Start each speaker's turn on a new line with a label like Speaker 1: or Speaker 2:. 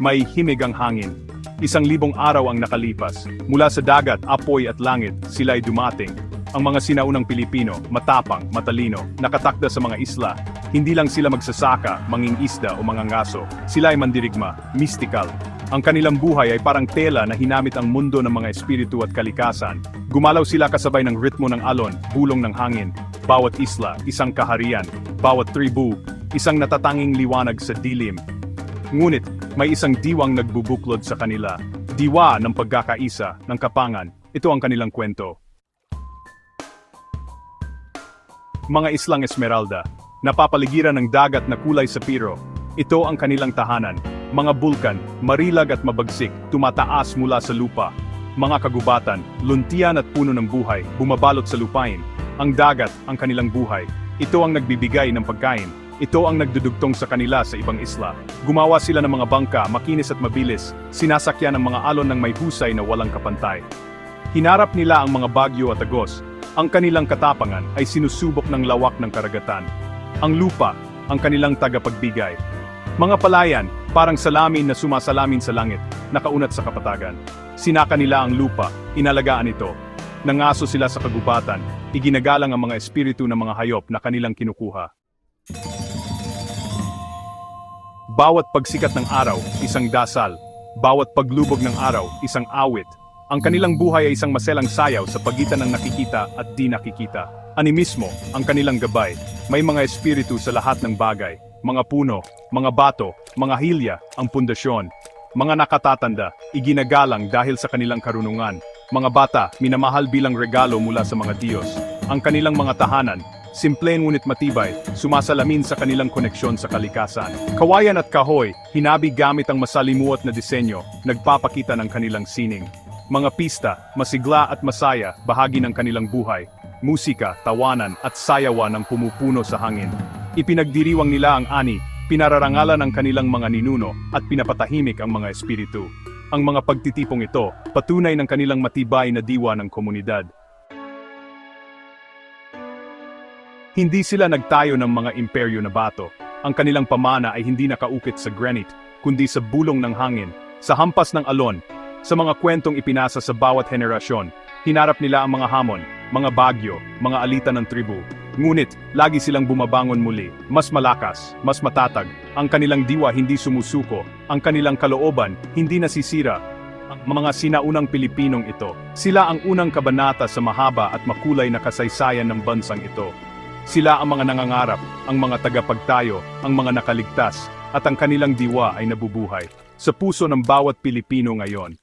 Speaker 1: may himig ang hangin. 1,000 araw ang nakalipas. Mula sa dagat, apoy at langit, sila'y dumating. Ang mga sinaunang Pilipino, matapang, matalino, nakatakda sa mga isla. Hindi lang sila magsasaka, mangingisda o mangangaso. Sila ay mandirigma, mystical. Ang kanilang buhay ay parang tela na hinamit ang mundo ng mga espiritu at kalikasan. Gumalaw sila kasabay ng ritmo ng alon, bulong ng hangin. Bawat isla, isang kaharian. Bawat tribu, isang natatanging liwanag sa dilim. Ngunit, may isang diwang nagbubuklod sa kanila. Diwa ng pagkakaisa, ng kapangan. Ito ang kanilang kwento. Mga islang Esmeralda, napapaligiran ng dagat na kulay sapiro. Ito ang kanilang tahanan. Mga bulkan, marilag at mabagsik, tumataas mula sa lupa. Mga kagubatan, luntian at puno ng buhay, bumabalot sa lupain. Ang dagat, ang kanilang buhay. Ito ang nagbibigay ng pagkain. Ito ang nagdudugtong sa kanila sa ibang isla. Gumawa sila ng mga bangka, makinis at mabilis, sinasakyan ang mga alon ng may husay na walang kapantay. Hinarap nila ang mga bagyo at agos. Ang kanilang katapangan ay sinusubok ng lawak ng karagatan. Ang lupa, ang kanilang tagapagbigay. Mga palayan, parang salamin na sumasalamin sa langit, nakaunat sa kapatagan. Sinaka nila ang lupa, inalagaan ito. Nangaso sila sa kagubatan, iginagalang ang mga espiritu ng mga hayop na kanilang kinukuha. Bawat pagsikat ng araw, isang dasal. Bawat paglubog ng araw, isang awit. Ang kanilang buhay ay isang maselang sayaw sa pagitan ng nakikita at di nakikita. Animismo, ang kanilang gabay. May mga espiritu sa lahat ng bagay. Mga puno, mga bato, mga hilya, ang pundasyon. Mga nakatatanda, iginagalang dahil sa kanilang karunungan. Mga bata, minamahal bilang regalo mula sa mga Diyos. Ang kanilang mga tahanan, simple ngunit matibay, sumasalamin sa kanilang koneksyon sa kalikasan. Kawayan at kahoy, hinabi gamit ang masalimuot na disenyo, nagpapakita ng kanilang sining. Mga pista, masigla at masaya, bahagi ng kanilang buhay. Musika, tawanan at sayawan ang pumupuno sa hangin. Ipinagdiriwang nila ang ani, pinararangalan ang kanilang mga ninuno at pinapatahimik ang mga espiritu. Ang mga pagtitipong ito, patunay ng kanilang matibay na diwa ng komunidad. Hindi sila nagtayo ng mga imperyo na bato. Ang kanilang pamana ay hindi nakaukit sa granite, kundi sa bulong ng hangin, sa hampas ng alon, sa mga kwentong ipinasa sa bawat henerasyon. Hinarap nila ang mga hamon, mga bagyo, mga alitan ng tribu. Ngunit, lagi silang bumabangon muli, mas malakas, mas matatag. Ang kanilang diwa hindi sumusuko, ang kanilang kalooban hindi nasisira. Ang mga sinaunang Pilipinong ito, sila ang unang kabanata sa mahaba at makulay na kasaysayan ng bansang ito. Sila ang mga nangangarap, ang mga tagapagtayo, ang mga nakaligtas, at ang kanilang diwa ay nabubuhay sa puso ng bawat Pilipino ngayon.